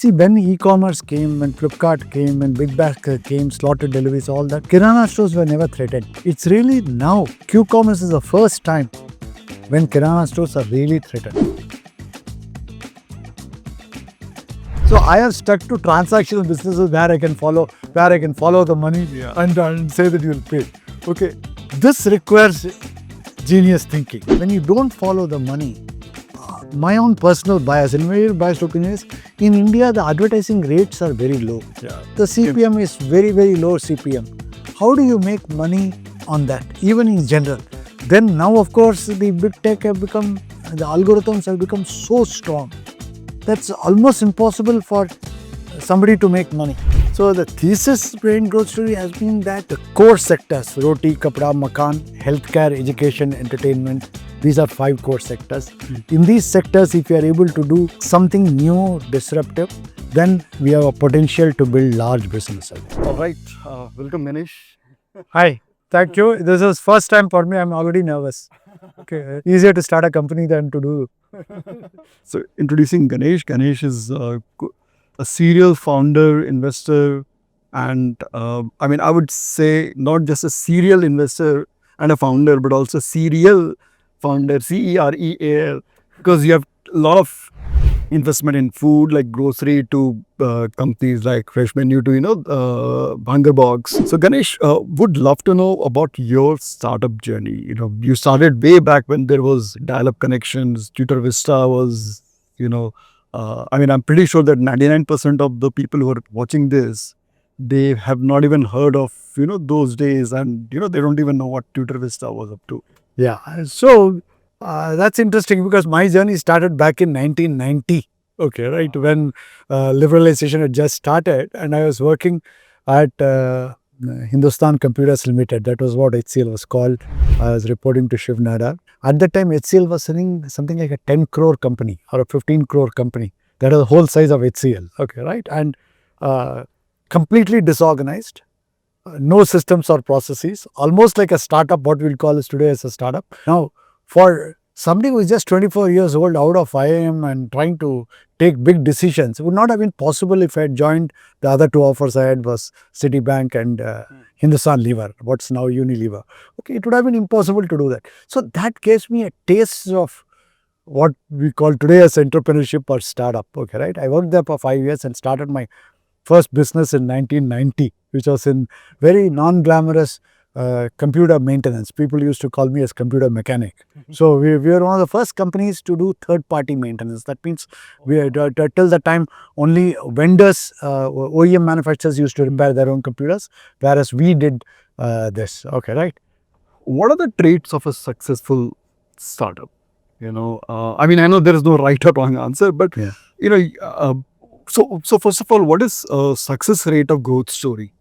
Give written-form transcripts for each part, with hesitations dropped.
See, when e-commerce came, when Flipkart came, when BigBasket came, slotted deliveries, all that, Kirana stores were never threatened. It's really now, Q-commerce is the first time when Kirana stores are really threatened. So I have stuck to transactional businesses where I can follow the money and say that you will pay. Okay, this requires genius thinking. When you don't follow the money, my own personal bias, and my biased opinion is, in India the advertising rates are very low. The CPM is very, very low CPM. How do you make money on that, even in general? Then now, of course, the big tech have become, the algorithms have become so strong. That's almost impossible for somebody to make money. So the thesis brain growth story has been that the core sectors, roti, kapda, makan, healthcare, education, entertainment, these are 5 core sectors. In these sectors, if you are able to do something new, disruptive, then we have a potential to build large businesses. All right, welcome Ganesh. Hi, thank you. This is first time for me. I'm already nervous. Okay, easier to start a company than to do. So introducing Ganesh. Ganesh is a serial founder, investor, and I would say not just a serial investor and a founder, but also serial founder, CEREAL, because you have a lot of investment in food like grocery to companies like Freshmenu to Hunger Box. So Ganesh, would love to know about your startup journey. You started way back when there was dial-up connections. Twitter Vista was, I'm pretty sure that 99% of the people who are watching this, they have not even heard of those days, and they don't even know what Twitter Vista was up to. Yeah, so that's interesting because my journey started back in 1990. Okay, right, when liberalization had just started, and I was working at Hindustan Computers Limited. That was what HCL was called. I was reporting to Shiv Nadar. At that time, HCL was running something like a 10 crore company or a 15 crore company. That was the whole size of HCL. Okay, right, and completely disorganized. No systems or processes, almost like a startup, what we'll call is today as a startup. Now, for somebody who is just 24 years old out of IIM and trying to take big decisions, it would not have been possible if I had joined the other 2 offers I had was Citibank and Hindustan Lever, what's now Unilever. Okay, it would have been impossible to do that. So that gives me a taste of what we call today as entrepreneurship or startup. Okay, right? I worked there for 5 years and started my first business in 1990, which was in very non-glamorous computer maintenance. People used to call me as computer mechanic. So we were one of the first companies to do third-party maintenance. That means we had, till the time only vendors, OEM manufacturers used to repair their own computers, whereas we did this. Okay, right? What are the traits of a successful startup? I know there is no right or wrong answer, but So first of all, what is a success rate of growth story?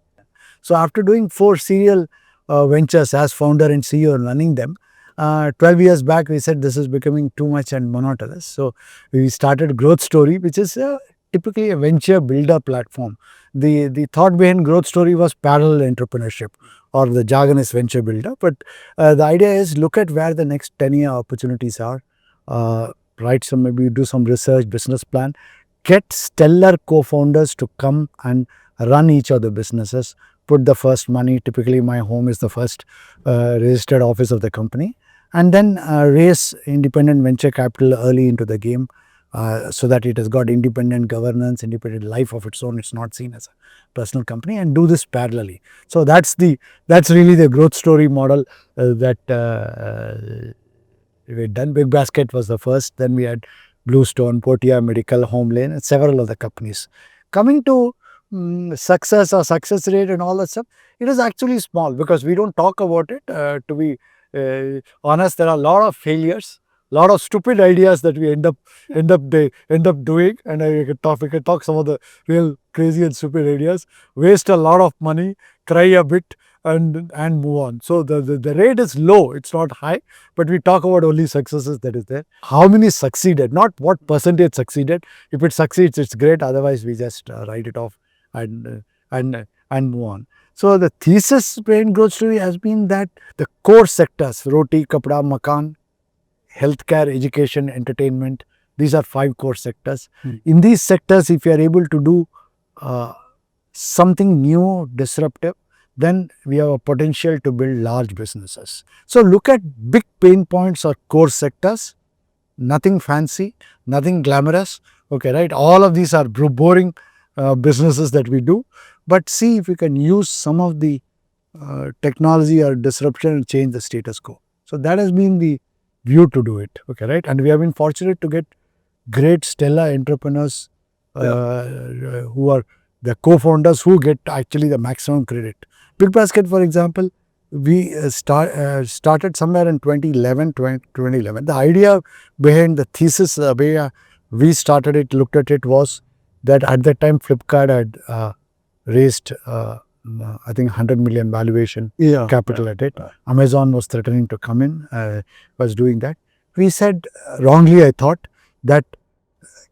So after doing 4 serial ventures as founder and CEO and running them, 12 years back we said this is becoming too much and monotonous. So we started Growth Story, which is typically a venture builder platform. The thought behind Growth Story was parallel entrepreneurship, or the jargon is venture builder. But the idea is look at where the next 10-year opportunities are, right? So maybe do some research, business plan, get stellar co-founders to come and run each of the businesses, put the first money. Typically, my home is the first registered office of the company, and then raise independent venture capital early into the game so that it has got independent governance, independent life of its own. It's not seen as a personal company, and do this parallelly. So that's really the growth story model that we've done. BigBasket was the first. Then we had Bluestone, Portea Medical, HomeLane, and several other companies. Coming to success or success rate and all that stuff, it is actually small because we don't talk about it. To be honest, there are a lot of failures, a lot of stupid ideas that we end up doing, and we can talk some of the real crazy and stupid ideas. Waste a lot of money, cry a bit, and move on. So the rate is low, it's not high, but we talk about only successes that is there. How many succeeded, not what percentage succeeded. If it succeeds, it's great. Otherwise, we just write it off and move on. So the thesis brain growth story has been that the core sectors, roti, kapda, makan, healthcare, education, entertainment, These are 5 core sectors. Hmm. In these sectors, if you are able to do something new, disruptive, then we have a potential to build large businesses. So look at big pain points or core sectors, nothing fancy, nothing glamorous, okay, right? All of these are boring businesses that we do, but see if we can use some of the technology or disruption and change the status quo. So that has been the view to do it, okay, right? And we have been fortunate to get great stellar entrepreneurs who are the co-founders who get actually the maximum credit. BigBasket, for example, we started somewhere in 2011. The idea behind the thesis, the way we started it, looked at it, was that at that time Flipkart had raised I think 100 million valuation capital at it. Amazon was threatening to come in, was doing that. We said, wrongly I thought, that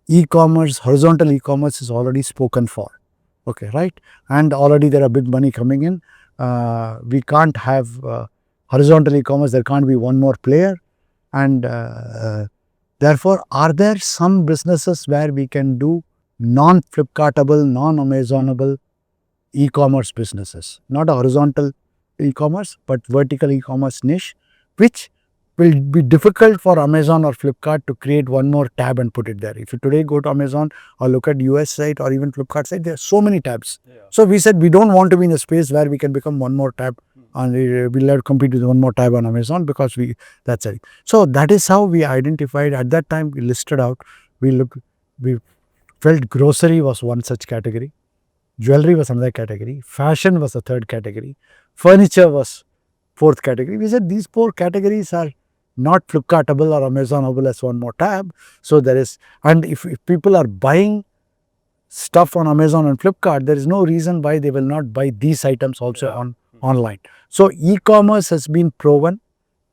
e-commerce, horizontal e-commerce is already spoken for, okay, right? And already there are big money coming in. We can't have horizontal e-commerce, there can't be one more player. And therefore, are there some businesses where we can do non-Flipkartable, non-Amazonable e-commerce businesses, not a horizontal e-commerce, but vertical e-commerce niche, which will be difficult for Amazon or Flipkart to create one more tab and put it there. If you today go to Amazon or look at US site or even Flipkart site, there are so many tabs. So we said we don't want to be in a space where we can become one more tab and we'll have to compete with one more tab on Amazon, because that's it. So that is how we identified. At that time we listed out, we felt grocery was one such category. Jewelry was another category, fashion was a third category, furniture was fourth category. We said these 4 categories are not Flipkartable or Amazonable as one more tab. So there is, and if people are buying stuff on Amazon and Flipkart, there is no reason why they will not buy these items also online. So e-commerce has been proven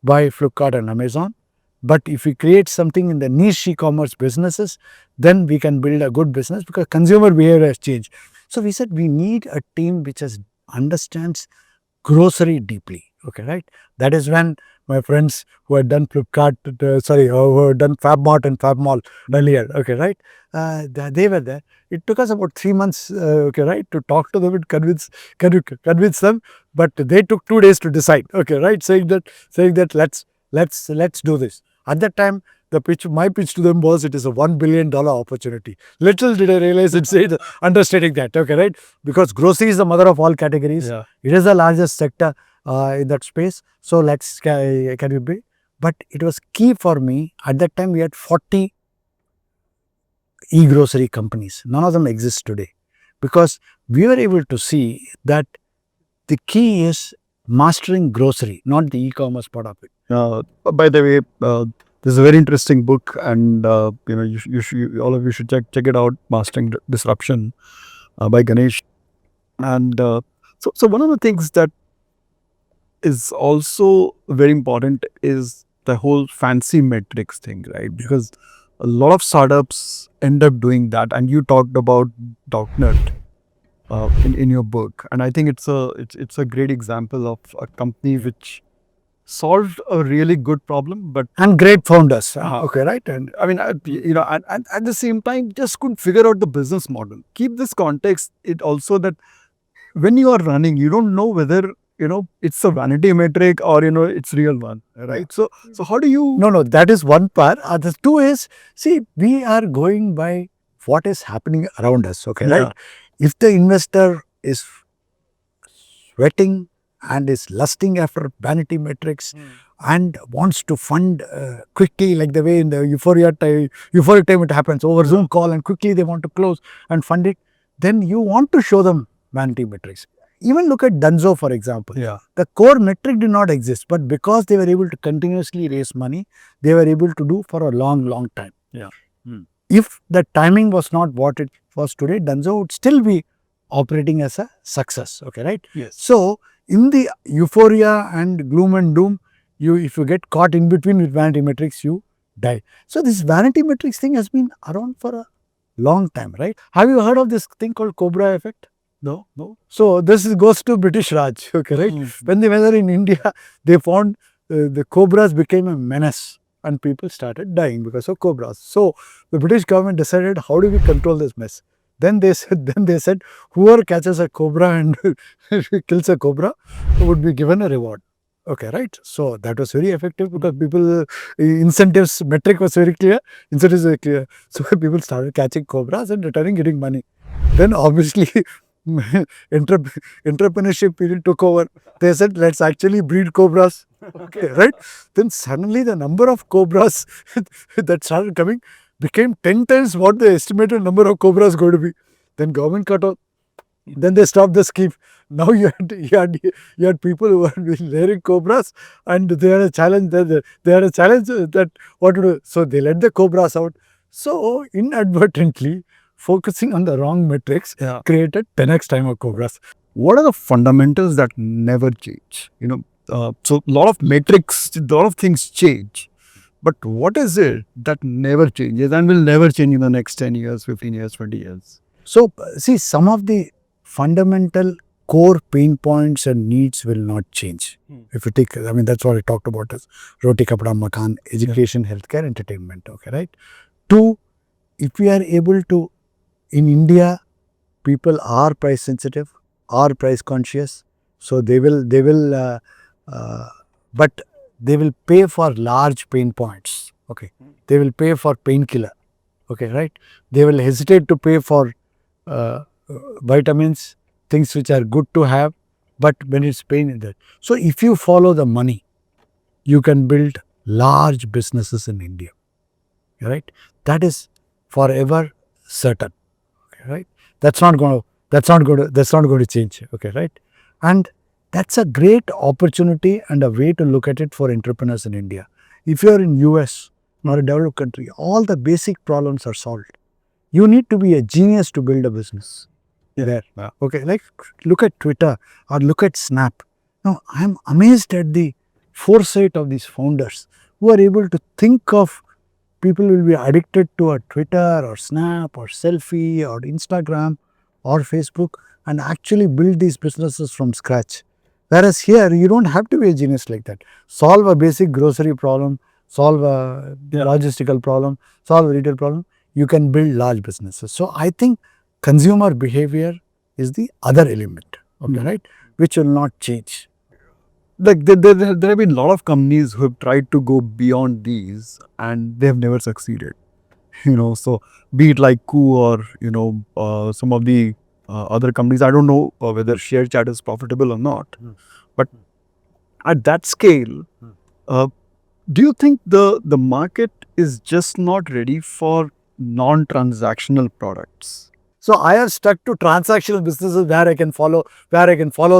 by Flipkart and Amazon. But if we create something in the niche e-commerce businesses, then we can build a good business, because consumer behavior has changed. So we said we need a team which understands grocery deeply, okay, right? That is when my friends who had done Flipkart, who had done FabMart and FabMall earlier, okay, right? They were there. It took us about 3 months, okay, right, to talk to them and convince them. But they took 2 days to decide, okay, right? Saying that let's do this. At that time, my pitch to them was, it is a $1 billion opportunity. Little did I realize it's understating that, okay, right? Because grocery is the mother of all categories. It is the largest sector in that space. So can we build? But it was key for me. At that time, we had 40 e-grocery companies. None of them exist today, because we were able to see that the key is mastering grocery, not the e-commerce part of it. By the way, this is a very interesting book, and you should, all of you should check it out. Mastering Disruption by Ganesh. And so one of the things that is also very important is the whole fancy metrics thing, right? Because a lot of startups end up doing that, and you talked about .NET in your book, and I think it's a great example of a company which solved a really good problem, but and great founders, okay, right? And I mean, and at the same time, just couldn't figure out the business model. Keep this context. It also that when you are running, you don't know whether it's a vanity metric or it's real one, right? So how do you? No, that is one part. The two is, see, we are going by what is happening around us, okay, right? If the investor is sweating and is lusting after vanity metrics and wants to fund quickly, like the way in the euphoric time it happens over Zoom call, and quickly they want to close and fund it, then you want to show them vanity metrics. Even look at Dunzo, for example. The core metric did not exist, but because they were able to continuously raise money, they were able to do for a long time. If the timing was not what it was today, Dunzo would still be operating as a success, okay, right? So in the euphoria and gloom and doom, if you get caught in between with vanity metrics, you die. So this vanity metrics thing has been around for a long time, right? Have you heard of this thing called Cobra effect? No. So this goes to British Raj, okay, right? When they were in India, they found the cobras became a menace, and people started dying because of cobras. So the British government decided, how do we control this mess? Then they said, whoever catches a cobra and kills a cobra would be given a reward. Okay, right? So that was very effective because people, incentives metric was very clear, incentives were clear. So people started catching cobras and returning, getting money. Then obviously entrepreneurship period took over. They said, let's actually breed cobras. Okay, right? Then suddenly the number of cobras that started coming became 10 times what the estimated number of cobras going to be. Then government cut off. Then they stopped the scheme. Now you had people who are rearing cobras, and they had a challenge that what to do. So they let the cobras out. So inadvertently, focusing on the wrong metrics created 10x time of cobras. What are the fundamentals that never change? So a lot of metrics, a lot of things change. But what is it that never changes and will never change in the next 10 years, 15 years, 20 years? So see, some of the fundamental core pain points and needs will not change. If you take, I mean, that's what I talked about as roti, kapda, makan, education, healthcare, entertainment. Okay, right? Two, if we are able to, in India, people are price sensitive, are price conscious, so but they will pay for large pain points. Okay, they will pay for painkiller. Okay, right? They will hesitate to pay for vitamins, things which are good to have, but when it's pain in that. So if you follow the money, you can build large businesses in India. Right? That is forever certain. Okay, right? That's not going to change. Okay, right? And that's a great opportunity and a way to look at it for entrepreneurs in India. If you are in US or a developed country, all the basic problems are solved. You need to be a genius to build a business there. Okay, like look at Twitter or look at Snap. Now, I'm amazed at the foresight of these founders who are able to think of people will be addicted to a Twitter or Snap or Selfie or Instagram or Facebook and actually build these businesses from scratch. Whereas here, you don't have to be a genius like that. Solve a basic grocery problem, solve a logistical problem, solve a retail problem. You can build large businesses. So I think consumer behavior is the other element, okay, right, which will not change. Like there have been a lot of companies who have tried to go beyond these and they have never succeeded. So be it like Koo or some of the other companies. I don't know whether share chat is profitable or not, but at that scale, do you think the market is just not ready for non-transactional products? So I have stuck to transactional businesses where I can follow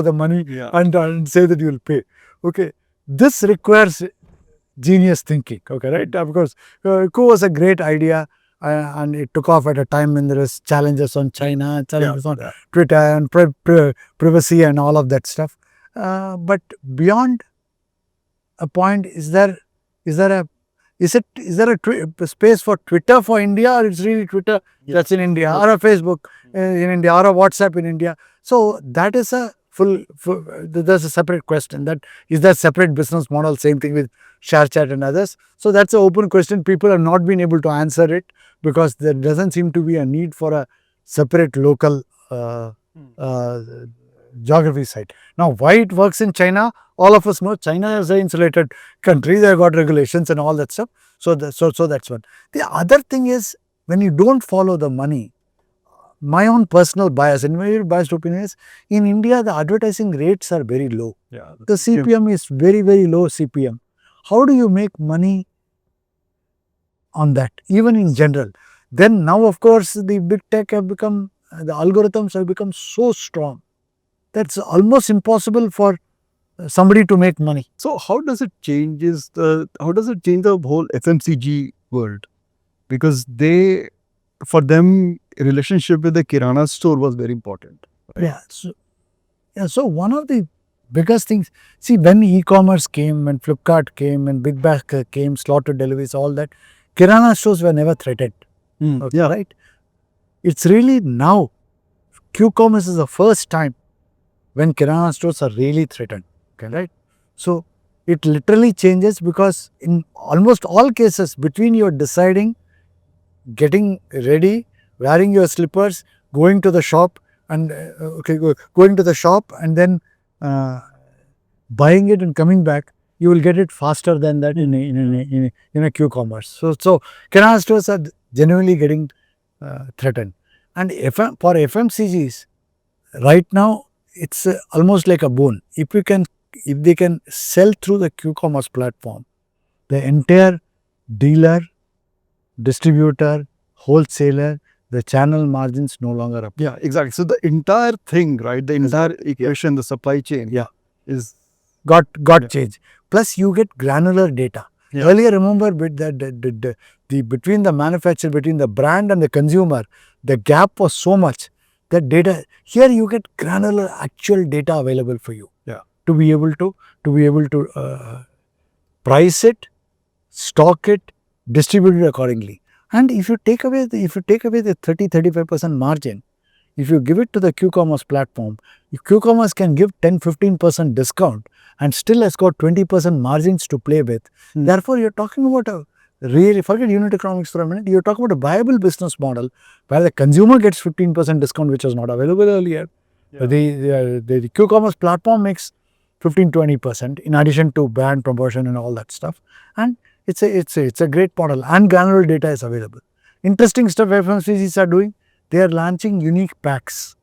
the money and say that you will pay. Okay, this requires genius thinking. Okay, right? Because Koo was a great idea. And it took off at a time when there was challenges on China, challenges on Twitter and privacy and all of that stuff. But beyond a point, is there a space for Twitter for India, or it's really Twitter that's in India, or a Facebook in India, or a WhatsApp in India? So that is a there's a separate question. That is that separate business model. Same thing with ShareChat and others. So that's an open question. People have not been able to answer it because there doesn't seem to be a need for a separate local geography site. Now, why it works in China, all of us know China is an insulated country. They've got regulations and all that stuff. So that's one. The other thing is, when you don't follow the money, my own personal bias and very biased opinion is, in India, the advertising rates are very low. The CPM is very, very low CPM. How do you make money on that, even in general? Then now, of course, the big tech have become, the algorithms have become so strong. That's almost impossible for somebody to make money. So how does it change the whole FMCG world? Because for them, relationship with the Kirana store was very important. Right? So one of the biggest things, see, when e-commerce came, when Flipkart came, when BigBasket came, slaughter deliveries, all that, Kirana stores were never threatened. Okay, right? It's really now, Q-commerce is the first time when Kirana stores are really threatened. Okay, right? So It literally changes because in almost all cases, between your deciding, getting ready, wearing your slippers, going to the shop, and going to the shop and then uh, buying it and coming back, you will get it faster than that in a Q-commerce. So canal stores are genuinely getting threatened. And for FMCGs, right now, it's almost like a boon. If they can sell through the Q-commerce platform, the entire dealer, distributor, wholesaler, the channel margins no longer up. Yeah, exactly. So the entire thing, right? The entire equation, the supply chain, Yeah. is got changed. Plus, you get granular data. Yeah. Earlier, remember that the between the manufacturer, between the brand and the consumer, the gap was so much that data. Here, you get granular, actual data available for you. Yeah. To be able to price it, stock it, distribute it accordingly. And if you take away the 30-35% margin, if you give it to the Q-commerce platform, Q-commerce can give 10-15% discount and still has got 20% margins to play with. Therefore, you're talking about a really, forget unit economics for a minute, you're talking about a viable business model where the consumer gets 15% discount, which was not available earlier. Yeah. The Q-commerce platform makes 15-20% in addition to brand promotion and all that stuff. And it's a great model, and granular data is available. Interesting stuff FMCGs are doing. They are launching unique packs.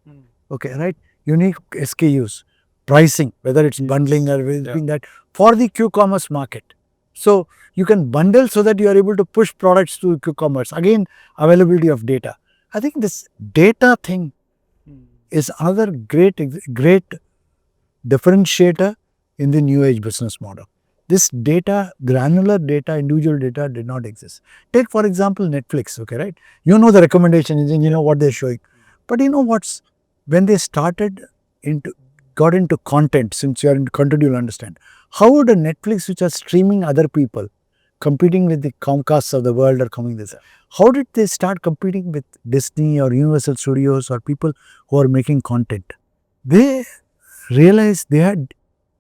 Okay, right? Unique SKUs, pricing, whether it's bundling or anything that for the Q-commerce market. So you can bundle so that you are able to push products to Q-commerce. Again, availability of data. I think this data thing is another great differentiator in the new age business model. This data, granular data, individual data did not exist. Take for example Netflix, okay, right? You know the recommendation engine, you know what they're showing. But you know what's, when they got into content, since you're into content, you'll understand. How would a Netflix which are streaming other people, competing with the Comcasts of the world or coming this, how did they start competing with Disney or Universal Studios or people who are making content? They realized they had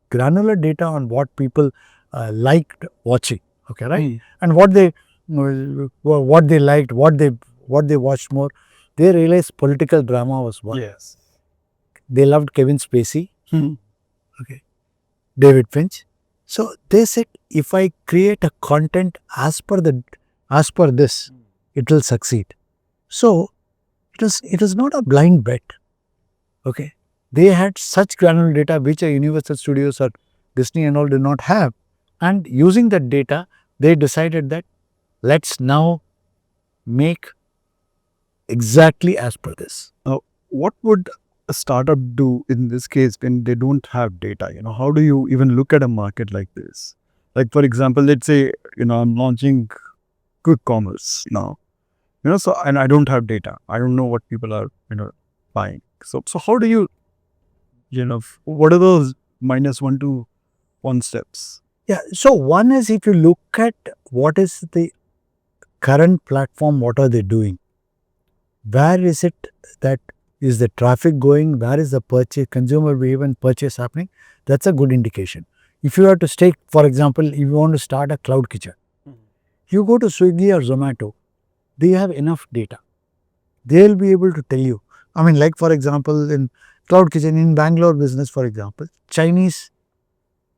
granular data on what people liked watching, okay, right? And what they liked, what they watched more. They realized political drama was one. Yes. They loved Kevin Spacey, okay, David Finch. So they said, if I create a content as per this, it will succeed. So it is not a blind bet, okay. They had such granular data which a Universal Studios or Disney and all did not have. And using that data, they decided that let's now make exactly as per this. Now, what would a startup do in this case when they don't have data? You know, how do you even look at a market like this? Like, for example, let's say, I'm launching quick commerce now, so, and I don't have data. I don't know what people are, buying. So how do you, what are those -1 to 1 steps? Yeah. So one is, if you look at what is the current platform, what are they doing? Where is it that is the traffic going? Where is the consumer behavior and purchase happening? That's a good indication. If you have to take, for example, if you want to start a cloud kitchen, you go to Swiggy or Zomato, they have enough data. They'll be able to tell you. I mean, like for example, in cloud kitchen in Bangalore business, for example, Chinese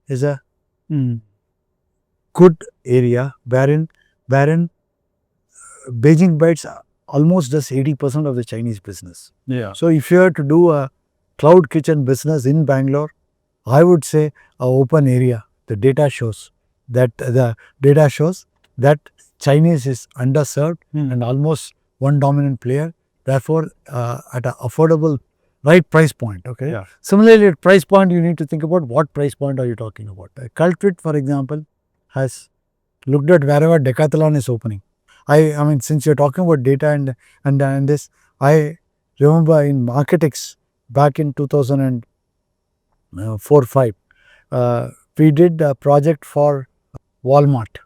is a good area wherein Beijing Bites almost does 80% of the Chinese business. Yeah. So if you are to do a cloud kitchen business in Bangalore, I would say a open area. The data shows that Chinese is underserved and almost one dominant player. Therefore, at an affordable, right price point. Okay. Yeah. Similarly, at price point, you need to think about what price point are you talking about. Cultrit, for example, has looked at wherever Decathlon is opening. I mean, since you're talking about data and this, I remember in Marketex back in 2004-5, we did a project for Walmart.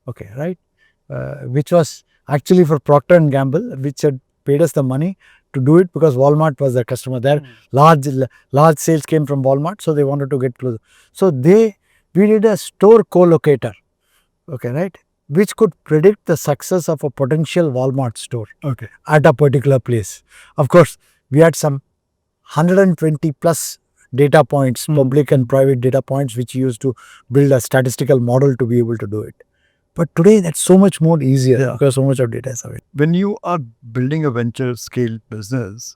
Okay, right? Which was actually for Procter and Gamble, which had paid us the money to do it because Walmart was their customer. Their large sales came from Walmart, so they wanted to get closer. So they We did a store co-locator, okay, right, which could predict the success of a potential Walmart store Okay. at a particular place. Of course, we had some 120 plus data points, public and private data points, which used to build a statistical model to be able to do it. But today, that's so much more easier because so much of data is available. When you are building a venture scale business,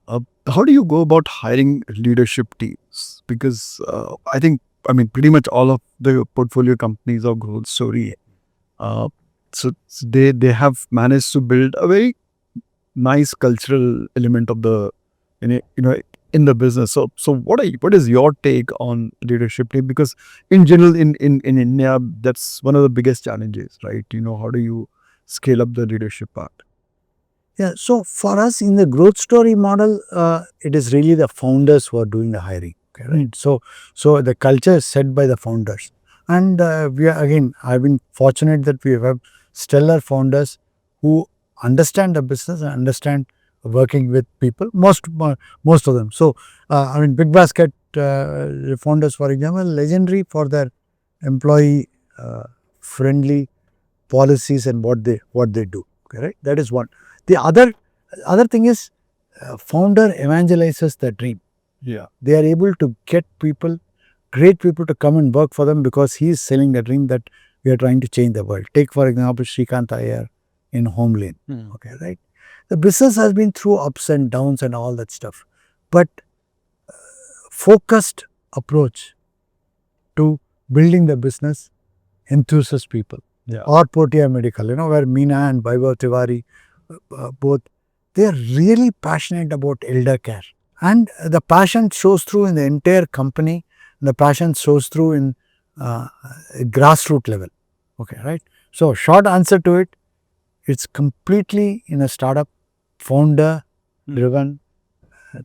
how do you go about hiring leadership teams? Because I mean, pretty much all of the portfolio companies of Growth Story, so they have managed to build a very nice cultural element of the in the business. So what is your take on leadership team? Because in general in India, that's one of the biggest challenges, right? How do you scale up the leadership part? Yeah, so for us in the growth story model, it is really the founders who are doing the hiring. Okay, right? So the culture is set by the founders, and I've been fortunate that we have stellar founders who understand the business and understand working with people. Most of them. So BigBasket founders, for example, legendary for their employee friendly policies and what they do. Okay, right? That is one. The other thing is founder evangelizes the dream. Yeah. They are able to get great people to come and work for them because he is selling the dream that we are trying to change the world. Take for example Srikanth Iyer in HomeLane. Okay, right? The business has been through ups and downs and all that stuff, but focused approach to building the business enthuses people. Yeah. Or Portea Medical, where Meena and Vaibhav Tiwari, both, they are really passionate about elder care. And the passion shows through in the entire company. The passion shows through in grassroots level. Okay, right? So, short answer to it, it's completely in a startup, founder-driven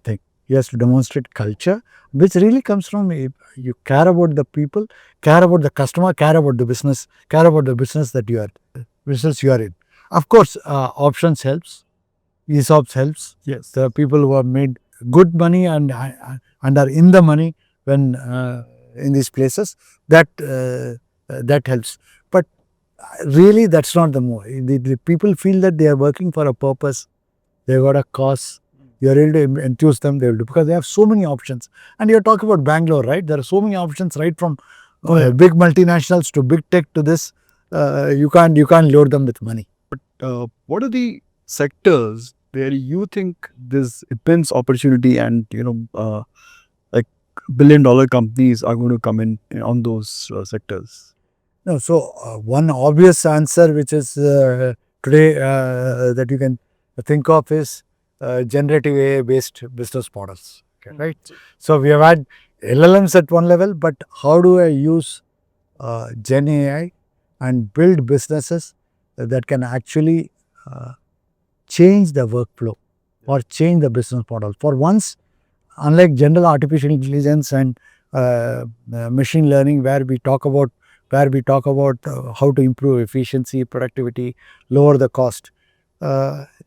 thing. You have to demonstrate culture, which really comes from you care about the people, care about the customer, care about the business that you are in. Of course, options helps, ESOPs helps. Yes. There are people who have made good money and are in the money when in these places. That helps. But really, that's not the more. The people feel that they are working for a purpose. They got a cause. You are able to enthuse them. They will do because they have so many options. And you're talking about Bangalore, right? There are so many options, right from big multinationals to big tech to this. You can't lure them with money. But what are the sectors where you think there's immense opportunity and like billion-dollar companies are going to come in on those sectors? No, so one obvious answer which is today that you can think of is generative AI based business models. Okay, right? So we have had LLMs at one level, but how do I use Gen AI and build businesses that can actually change the workflow or change the business model? For once, unlike general artificial intelligence and machine learning, where we talk about how to improve efficiency, productivity, lower the cost,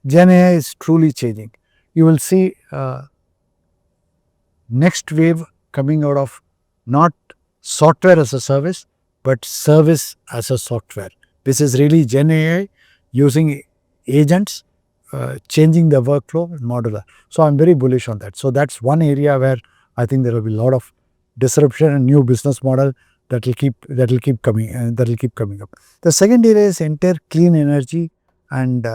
Gen AI is truly changing. You will see next wave coming out of not software as a service, but service as a software. This is really Gen AI using agents, changing the workflow and modular. So I'm very bullish on that. So that's one area where I think there will be a lot of disruption and new business model that will keep coming up. The second area is entire clean energy and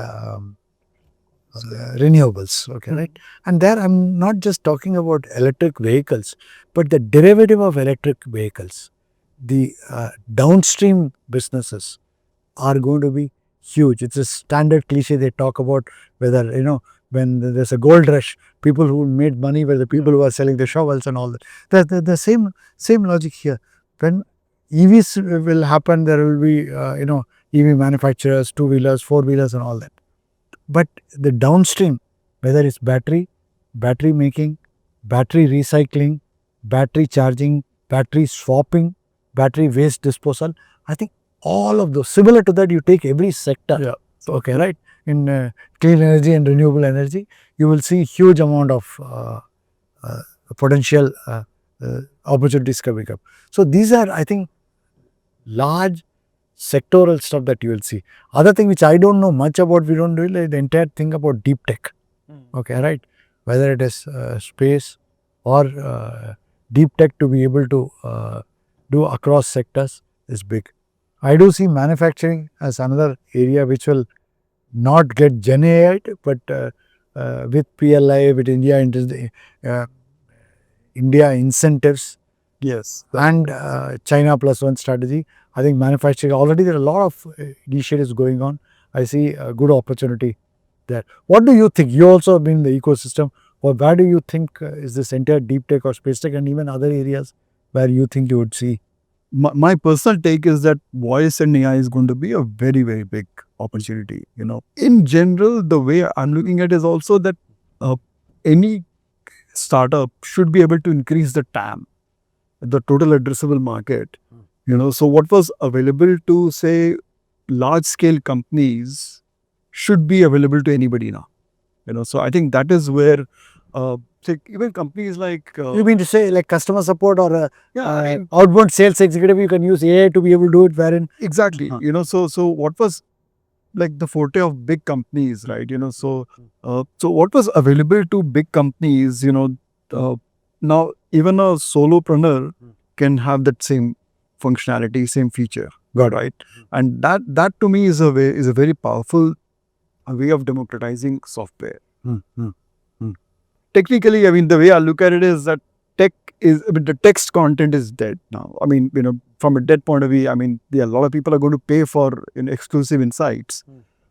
renewables. Okay, right? And there I'm not just talking about electric vehicles, but the derivative of electric vehicles. The downstream businesses are going to be huge. It's a standard cliche they talk about whether, when there's a gold rush, people who made money were the people who are selling the shovels and all that. The same logic here. When EVs will happen, there will be, EV manufacturers, two-wheelers, four-wheelers and all that. But the downstream, whether it's battery making, battery recycling, battery charging, battery swapping, battery waste disposal, I think all of those, similar to that, you take every sector. Yeah. Okay, right? In clean energy and renewable energy, you will see huge amount of potential opportunities coming up. So these are, I think, large sectoral stuff that you will see. Other thing which I don't know much about, we don't really, the entire thing about deep tech. Okay, right? Whether it is space or deep tech to be able to do across sectors is big. I do see manufacturing as another area which will not get Gen AI, but with PLI, with India incentives, Yes. and China plus one strategy, I think manufacturing, already there are a lot of initiatives going on. I see a good opportunity there. What do you think? You also have been in the ecosystem. Or where do you think is this entire deep tech or space tech and even other areas where you think you would see? My personal take is that voice and AI is going to be a very, very big opportunity. In general, the way I'm looking at it is also that any startup should be able to increase the TAM, the total addressable market. So what was available to, say, large scale companies should be available to anybody now. So I think that is where say even companies like You mean to say like customer support or yeah, outbound sales executive, you can use AI to be able to do it wherein? exactly. So what was like the forte of big companies, right? So what was available to big companies, now even a solopreneur can have that same functionality, same feature, Got it. right? And that to me is a very powerful way of democratizing software. Technically, I mean, the way I look at it is that the text content is dead now. I mean, from a dead point of view, I mean, a lot of people are going to pay for exclusive insights,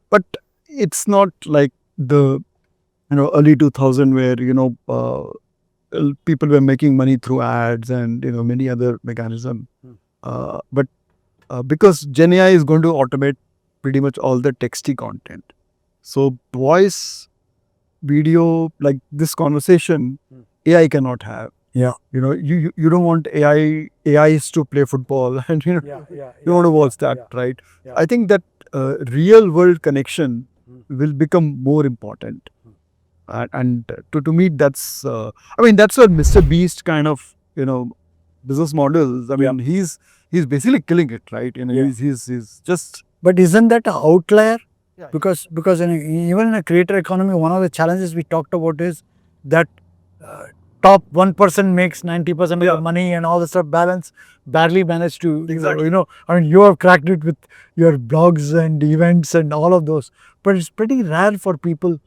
but it's not like the early 2000 where people were making money through ads and many other mechanism. But because Gen AI is going to automate pretty much all the texty content, so voice, video, like this conversation, AI cannot have. Yeah. You don't want AIs to play football and you want to watch that, right? I think that real world connection will become more important. And to me, that's I mean, that's what Mr. Beast kind of business models. I mean, he's basically killing it, right? He's just. But isn't that an outlier? Because even in a creator economy, one of the challenges we talked about is that top 1% makes 90% of the money, and all the stuff balance barely managed to, Exactly. I mean, you have cracked it with your blogs and events and all of those, but it's pretty rare for people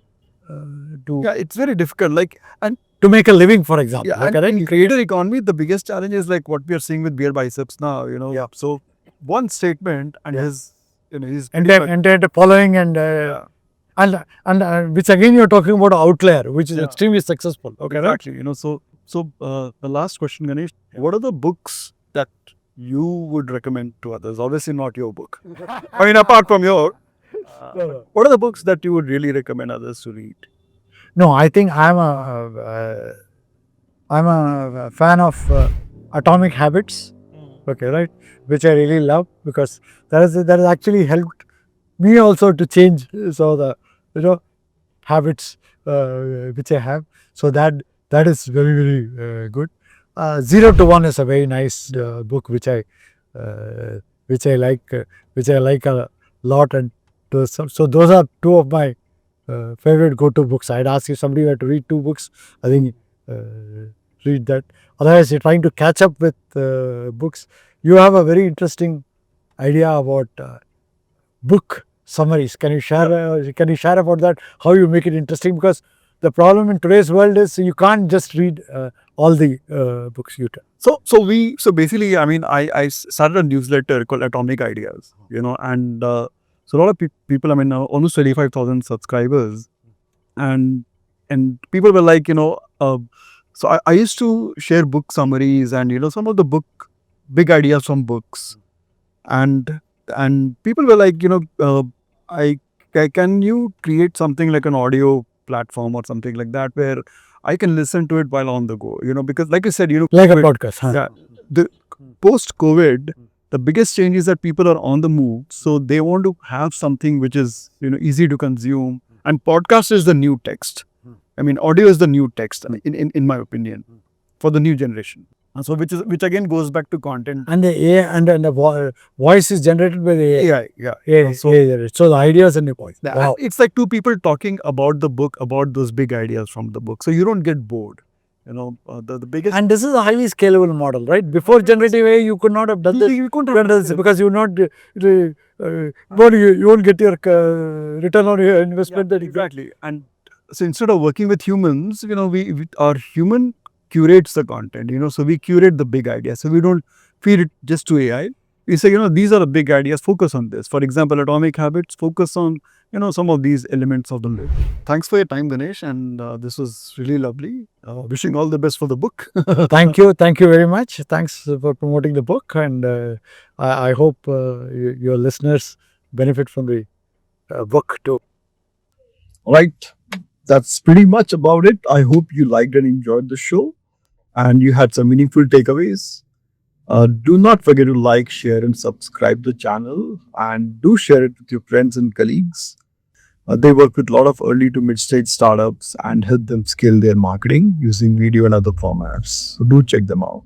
to Yeah, it's very difficult. Like, and to make a living, for example. yeah, and in creator economy, the biggest challenge is like what we are seeing with beer biceps now. So one statement and his, his entire following and which again you're talking about outlier, which is extremely successful. Okay, exactly. So the last question, Ganesh, what are the books that you would recommend to others? Obviously not your book. I mean, apart from your, what are the books that you would really recommend others to read? No, I think I'm a fan of Atomic Habits. Okay, right, which I really love because that has actually helped me also to change some of the habits which I have. So that is very good. 0 to 1 is a very nice book which I like a lot, and so those are two of my favorite go-to books. I'd ask if somebody were to read 2 books, I think read that. Otherwise, you're trying to catch up with books. You have a very interesting idea about book summaries. Can you share about that? How you make it interesting? Because the problem in today's world is you can't just read all the books you tell. So basically, I mean, I started a newsletter called Atomic Ideas, and so a lot of people, I mean, almost 25,000 subscribers, and people were like, so I used to share book summaries and some of the big ideas from books, and people were like, can you create something like an audio platform or something like that where I can listen to it while on the go, because like I said, like a podcast. Huh? yeah, the post-COVID, the biggest change is that people are on the move, so they want to have something which is easy to consume, and podcast is the new text. I mean, audio is the new text. I mean, in my opinion, for the new generation. So which again goes back to content. And the AI and the voice is generated by the AI. AI, yeah. AI, So so the ideas and the voice. yeah, Wow. it's like two people talking about the book, about those big ideas from the book. So you don't get bored. The biggest. And this is a highly scalable model, right? Before generative AI, you could not have done this. You couldn't You have done this because you not you won't get your return on your investment that you got. Exactly. And so instead of working with humans, we our human curates the content. So we curate the big ideas. So we don't feed it just to AI. We say, these are the big ideas. Focus on this. For example, Atomic Habits. Focus on some of these elements of the list. Thanks for your time, Ganesh, and this was really lovely. Wishing all the best for the book. Thank you very much. Thanks for promoting the book, and I hope your listeners benefit from the book too. Right. That's pretty much about it. I hope you liked and enjoyed the show and you had some meaningful takeaways. Do not forget to like, share, and subscribe the channel, and do share it with your friends and colleagues. They work with a lot of early to mid-stage startups and help them scale their marketing using video and other formats. So do check them out.